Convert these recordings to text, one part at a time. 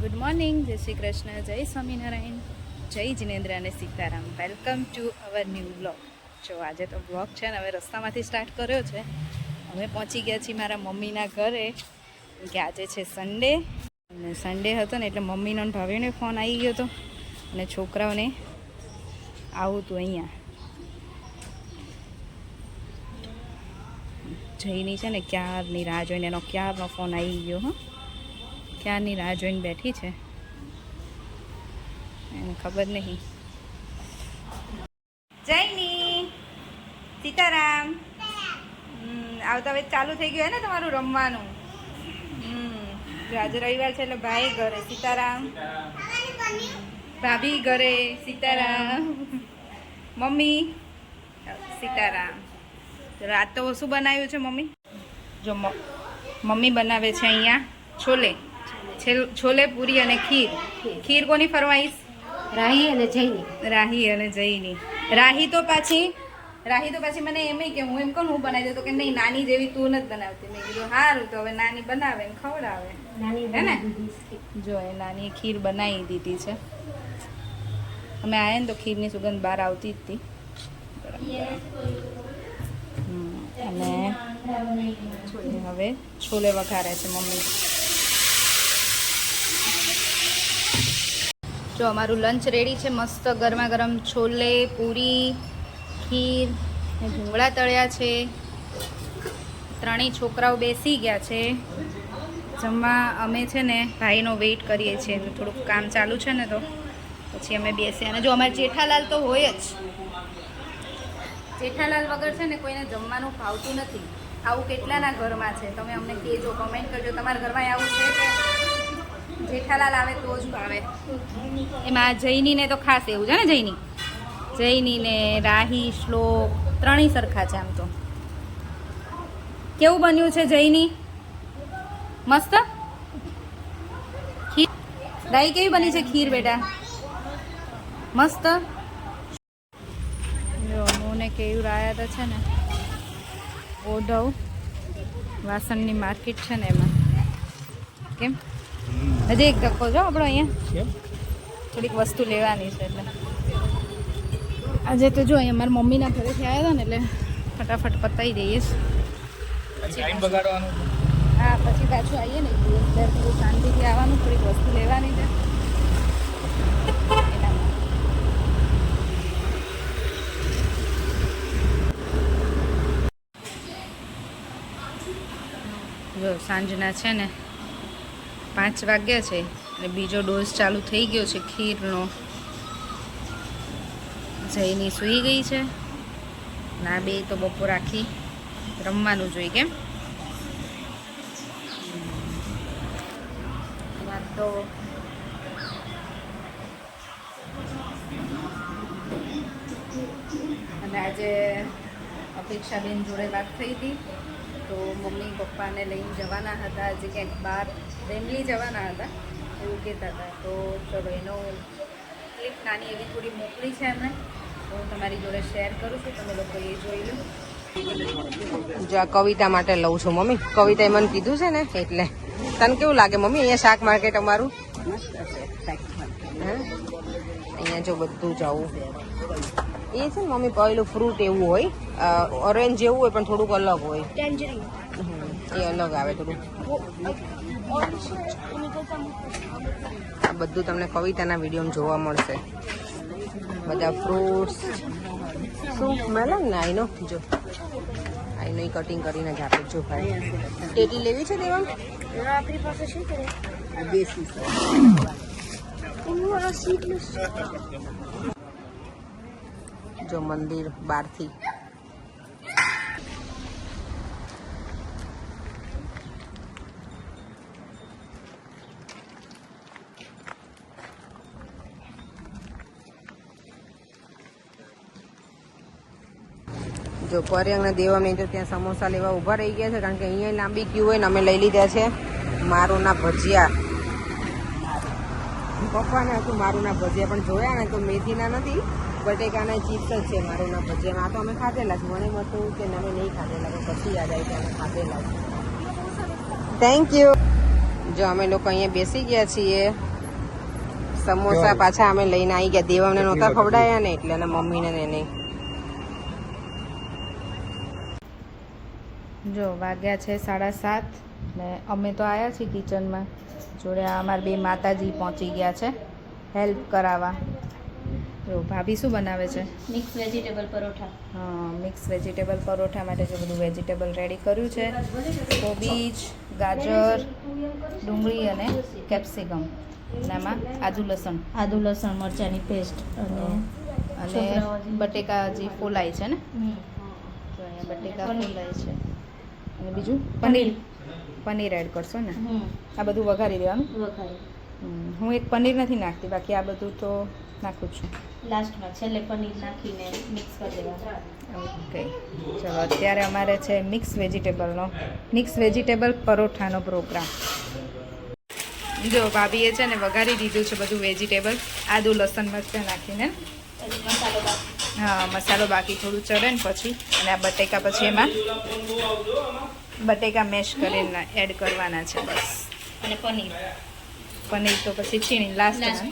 Good morning, જય શ્રી કૃષ્ણ, જય સ્વામિનારાયણ, જય જિનેન્દ્ર અને Sitaram. Welcome to our new blog. જો આજે તો બ્લોગ છે ને હવે રસ્તામાંથી સ્ટાર્ટ કર્યો છે. અમે પહોંચી ગયા છીએ મારા મમ્મીના ઘરે કે આજે છે સન્ડે અને સન્ડે હતો ને એટલે મમ્મીનો ને ભાભીનો ફોન આવી ગયો હતો અને છોકરાઓને આવું હતું અહીંયા. જઈની છે ને ક્યારની રાહ જોઈને એનો ક્યારનો ફોન આવી ગયો. ક્યારની રાહ જોઈને બેઠી છે, એને ખબર નહીં. જયની સીતારામ. આવતા હવે ચાલુ થઈ ગયું હે ને તમારું રમવાનું. આજે રવિવાર છે એટલે ભાઈ ઘરે સીતારામ, ભાભી ઘરે સીતારામ, મમ્મી સીતારામ. રાત તો શું બનાવ્યું છે મમ્મી? જો મમ્મી બનાવે છે અહીંયા છોલે, છોલે પૂરી અને ખીર. ખીર કોની ફરમાઈશ? રાહી અને જૈની. રાહી અને જૈની. રાહી તો પાછી મને એમ કે હું એમ કહું હું બનાવી દઉં તો કે નહીં, નાની જેવી તું નથી બનાવતી. મેં કીધું સારું, તો હવે નાની બનાવે ને ખવડાવે હે ને. જો એ નાની ખીર બનાવી દીધી છે. અમે આવ્યા ને તો ખીરની સુગંધ બહાર આવતી જ હતી. અને હવે છોલે વઘારે છે મમ્મી. જો અમારું લંચ રેડી છે. મસ્ત ગરમા ગરમ છોલે, પૂરી, ખીર ને ભૂંગળા તળ્યા છે. ત્રણેય છોકરાઓ બેસી ગયા છે જમવા. અમે છે ને ભાઈનો વેઇટ કરીએ છીએ, થોડુંક કામ ચાલુ છે ને તો પછી અમે બેસીએ. અને જો અમારે જેઠાલાલ તો હોય જ. જેઠાલાલ વગર છે ને કોઈને જમવાનું ભાવતું નથી. આવું કેટલાના ઘરમાં છે? તમે અમને કહેજો, કમેન્ટ કરજો. તમારા ઘરમાં આવું છે કે જેઠાલાલ આવે તો જ ભાવે? એમાં જૈનીને તો ખાસ એવું છે ને. જૈનીને રાહી, શ્લોક ત્રણેય સરખા છે આમ તો. કેવું બન્યું છે જૈની? મસ્ત ખીર. રાહી કેવી બની છે ખીર બેટા? મસ્ત. જો મોને કેવું આવ્યા હતા છે ને ઓઢવ વાસણની માર્કેટ છે ને એમાં. કેમ હજી એક ધક્કો જો આપણો અહીંયા થોડીક વસ્તુ લેવાની છે એટલે આજે તો જો અહીંયા મારા મમ્મીના ઘરેથી આવ્યા હતા ને એટલે ફટાફટ પતાવી દઈએ. પછી હા, પછી પાછું આવીએ ને થોડું શાંતિથી આવવાનું, થોડીક વસ્તુ લેવાની છે. જો સાંજના છે ને 5 વાગ્યા છે અને બીજો ડોઝ ચાલુ થઈ ગયો છે ખીરનો. જઈની સૂઈ ગઈ છે ના, બે તો બપોર આખી રમવાનું જોઈએ. કેમ તો અને આજે અપેક્ષાબેન જોડે વાત થઈ હતી તો મમ્મી પપ્પાને લઈને જવાના હતા, આજે ક્યાંક બહાર રેમલી જવાના હતા એવું કહેતા હતા. તો ચલો એનો ક્લિપ નાની એવી થોડી મોકલી છે એમણે, તો હું તમારી જોડે શેર કરું છું, તમે લોકો એ જોઈ લો. જો આ કવિતા માટે લઉં છું મમ્મી. કવિતાએ મને કીધું છે ને એટલે. તને કેવું લાગે મમ્મી અહીંયા શાક માર્કેટ અમારું? અહીંયા જો બધું જવું એ છે ને મમ્મી. પહેલું ફ્રૂટ એવું હોય, ઓરેન્જ જેવું હોય પણ થોડુંક અલગ હોય. એ અલગ આવે થોડું. આ બધું તમને કવિતાના વિડીયોમાં જોવા મળશે. બધા ફ્રૂટ્સ. શું મેલન ને આઈનો જો આઈનો કટિંગ કરીને જ આપે. જો ભાઈ ટેટી લેવી છે તેમાં આપણી પાસે શું કરે દેશી જો મંદિર બહારથી. જો પરિયાંગના દેવા મેં તો ત્યાં સમોસા લેવા ઊભા રહી ગયા છે, કારણ કે અહીંયા લાંબી ક્યુ હોય ને અમે લઈ લીધા છે મારુંના ભજીયા. પપ્પાને હતું મારુંના ભજીયા પણ જોયા ને તો મેથીના નથી, બટેકાના ચિપ્સ જ છે મારુંના ભજીયા. આ તો અમે ખાધેલા છે. મને હતું કે અમે નહીં ખાધેલા, તો પછી યાદ આવી કે અમે ખાધેલા છે. Thank you. જો અમે લોકો અહીંયા બેસી ગયા છીએ સમોસા પાછા અમે લઈને આવી ગયા. દેવામને નહોતા ખવડાયા ને એટલે, અને મમ્મીને ને એને. જો વાગ્યા છે 7:30 ને અમે તો આવ્યા છીએ કિચનમાં. જોડે અમારા બે માતાજી પહોંચી ગયા છે હેલ્પ કરાવવા. જો ભાભી શું બનાવે છે? Mix vegetable paratha. હા, મિક્સ વેજીટેબલ પરોઠા માટે જો બધું વેજીટેબલ રેડી કર્યું છે. કોબીજ, ગાજર, ડુંગળી અને કેપ્સિકમ. અને આમાં આદુ લસણ મરચાંની પેસ્ટ અને બટેકા હજી ફોલાય છે ને. તો અહીંયા બટેકા ફોલાય છે. અને બીજું પનીર એડ કરશો ને? આ બધું વઘારી દેવાનું. હું એક પનીર નથી નાખતી, બાકી આ બધું તો નાખું છું. લાસ્ટમાં છેલ્લે પનીર નાખીને મિક્સ કરી દેવાનું. ઓકે, ચલો અત્યારે અમારે છે મિક્સ વેજીટેબલ પરોઠાનો પ્રોગ્રામ. જો ભાભીએ છે ને વઘારી દીધું છે બધું વેજીટેબલ, આદુ લસણ મરચાં નાખીને. મસાલો હા, મસાલો બાકી થોડું ચડે ને પછી. અને આ બટેકા પછી એમાં બટેકા મેશ કરીને એડ કરવાના છે બસ. અને પનીર તો પછી છીણી લાસ્ટમાં.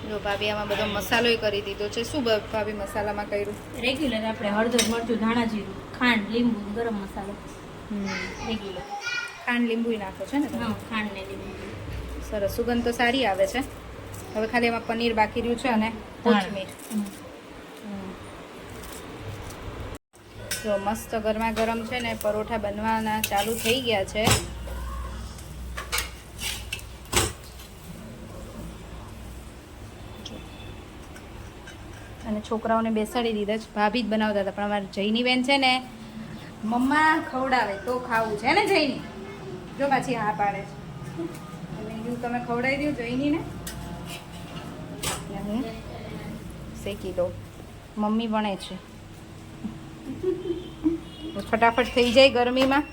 જો ભાભી આમાં બધો મસાલોય કરી દીધો છે. શું ભાભી મસાલામાં કર્યું? રેગ્યુલર આપણે હળદર, મરચું, ધાણા જીરું, ખાંડ, લીંબુ, ગરમ મસાલો રેગ્યુલર. ખાંડ લીંબુય નાખો છે ને? હા, ખાંડ ને લીંબુ. સરસ, સુગંધ તો સારી આવે છે. હવે ખાલી એમાં પનીર બાકી રહ્યું છે અને કોથમીર. જો મસ્ત ગરમા ગરમ છે ને પરોઠા બનવાના ચાલુ થઈ ગયા છે. અને છોકરાઓને બેસાડી દીધા છે. ભાભી જ બનાવતા હતા, પણ અમારી જઈની બેન છે ને મમ્મા ખવડાવે તો ખાવું છે ને જઈની. જો પાછી હા પાડે છે. મેં કીધું તમે ખવડાવી દો જઈનીને. હું શેકી દો. મમ્મી વણે છે. ફટાફટ થઈ જાય ગરમીમાં.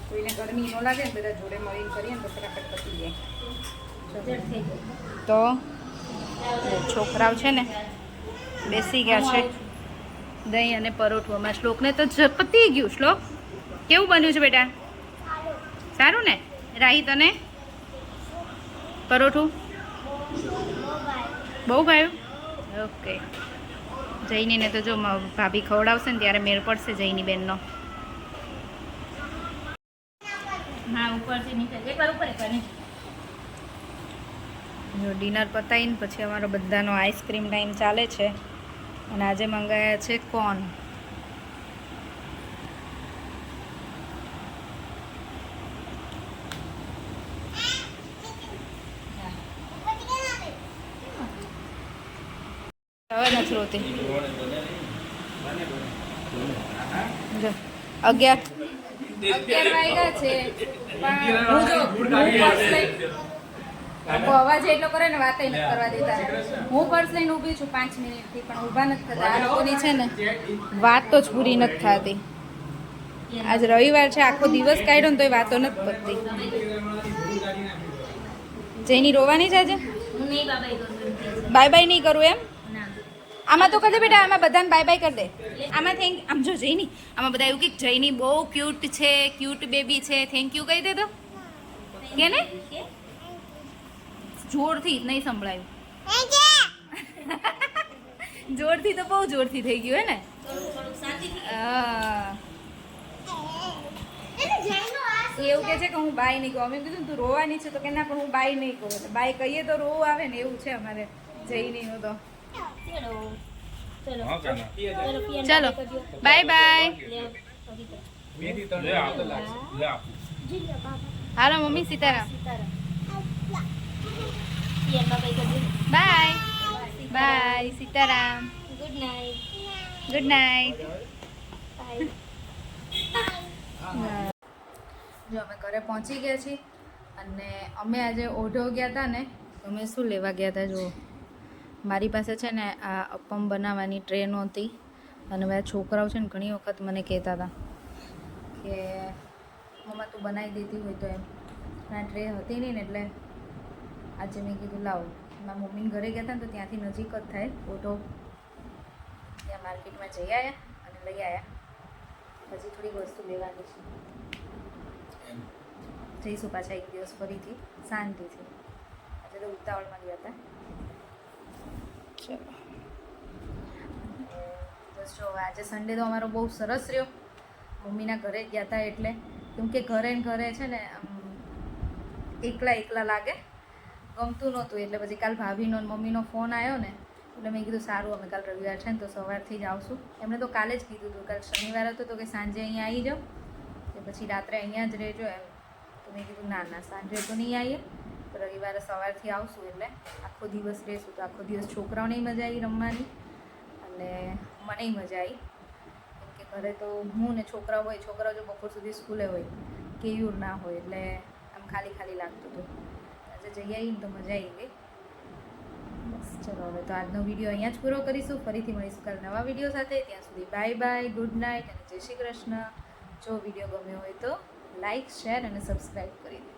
કોઈને ગરમી ન લાગે ને, બધા જોડે મળીને કરીએ ને તો ફટાફટ પતી જાય. તો છોકરાઓ છે ને બેસી ગયા છે. દહીં અને પરોઠું. અમારા શ્લોકને તો પતી ગયું. શ્લોક કેવું બન્યું છે બેટા? સારું ને? રાહી તને પરોઠું બહુ ભાવ્યું? ઓકે. જઈનીને તો જો ભાભી ખવડાવશે ને ત્યારે મેળ પડશે જઈની બેનનો. હા, ઉપરથી નીચે એકવાર ઉપર એકવાર નીચે. જો ડિનર પતાવીને પછી અમારો બધાનો આઈસ્ક્રીમ ટાઈમ ચાલે છે. અને આજે મંગાવ્યા છે કોર્ન. હવે નથી રોતી. જો 11 વાગ્યા છે. અવાજ એટલો કરે ને વાત નથી કરવા દેતા. હું પર્સ લઈને ઊભી છું 5 મિનિટથી, પણ ઊભા નથી થતા. આ લોકોની છે ને વાત તો જ પૂરી નથી થતી. આજ રવિવાર છે, આખો દિવસ કાઢ્યો ને તોય વાતો નથી પતતી. જઈની રોવાની છે આજે? હું નહીં બાય બાય નહીં કરું એમ? આમાં તો કરી દે બેટા, આમાં બધાને બાય બાય કરી દે. આમાં થેન્ક, આમ જો જઈની, આમાં બધા એવું કે જઈની બહુ ક્યુટ છે, ક્યુટ બેબી છે, થેન્ક યુ કહી દે તો. કે ને જોરથી નહીં સંભળાયું. જોરથી તો બહુ જોરથી થઈ ગયું હે ને. એવું કે છે કે હું બાય નહીં કહું. અમે કીધું તું રોવાની છે તો કે ના, પણ હું બાય નહીં કહું. બાય કહીએ તો રોવું આવે ને, એવું છે અમારે જઈનીનું તો. ચલો બાય બાય. હાલો મમ્મી, Sitaram. Bye bye, Sitaram. Good night. Good night. જો અમે ઘરે પહોંચી ગયા છીએ. અને અમે આજે ઓઢો ગયા હતા ને, તો અમે શું લેવા ગયા હતા જુઓ. મારી પાસે છે ને આ અપમ બનાવવાની ટ્રે નહોતી. અને મારા છોકરાઓ છે ને ઘણી વખત મને કહેતા હતા કે મમ્મા તું બનાવી દેતી હોય તો એમ. આ ટ્રે હતી નહીં ને, એટલે આજે મેં કીધું લાવો. મારા મમ્મીને ઘરે ગયા હતા ને તો ત્યાંથી નજીક જ થાય ઓઢો. ત્યાં માર્કેટમાં જઈ આવ્યા અને લઈ આવ્યા. હજી થોડીક વસ્તુ લેવાની છે. જઈશું પાછા એક દિવસ ફરીથી શાંતિથી. આજે તો ઉતાવળમાં ગયા હતા. ચલો બસ જો આજે સન્ડે તો અમારો બહુ સરસ રહ્યો. મમ્મીના ઘરે ગયા હતા એટલે, કેમ કે ઘરે ને ઘરે છે ને એકલા લાગે, ગમતું નહોતું. એટલે પછી કાલ ભાભીનો ને મમ્મીનો ફોન આવ્યો ને એટલે મેં કીધું સારું અમે કાલ રવિવાર છે ને તો સવારથી જ આવશું. એમણે તો કાલે જ કીધું હતું, કાલ શનિવાર હતો તો કે સાંજે અહીંયા આવી જાઓ કે પછી રાત્રે અહીંયા જ રહેજો એમ. તો મેં કીધું ના સાંજે તો નહીં આવીએ, રવિવારે સવારથી આવશું એટલે આખો દિવસ રહેશું. તો આખો દિવસ છોકરાઓને મજા આવી રમવાની અને મને મજા આવી, કેમ કે ઘરે તો હું ને છોકરાઓ હોય, છોકરાઓ જો બપોર સુધી સ્કૂલે હોય, કેયુર ના હોય એટલે આમ ખાલી લાગતું હતું. આજે જઈ આવીને તો મજા આવી ગઈ. બસ ચલો હવે તો આજનો વિડીયો અહીંયા જ પૂરો કરીશું. ફરીથી મળીશું કાલ નવા વિડીયો સાથે. ત્યાં સુધી બાય, ગુડ નાઇટ અને જય શ્રી કૃષ્ણ. જો વિડીયો ગમ્યો હોય તો લાઈક, શેર અને સબસ્ક્રાઈબ કરી દો.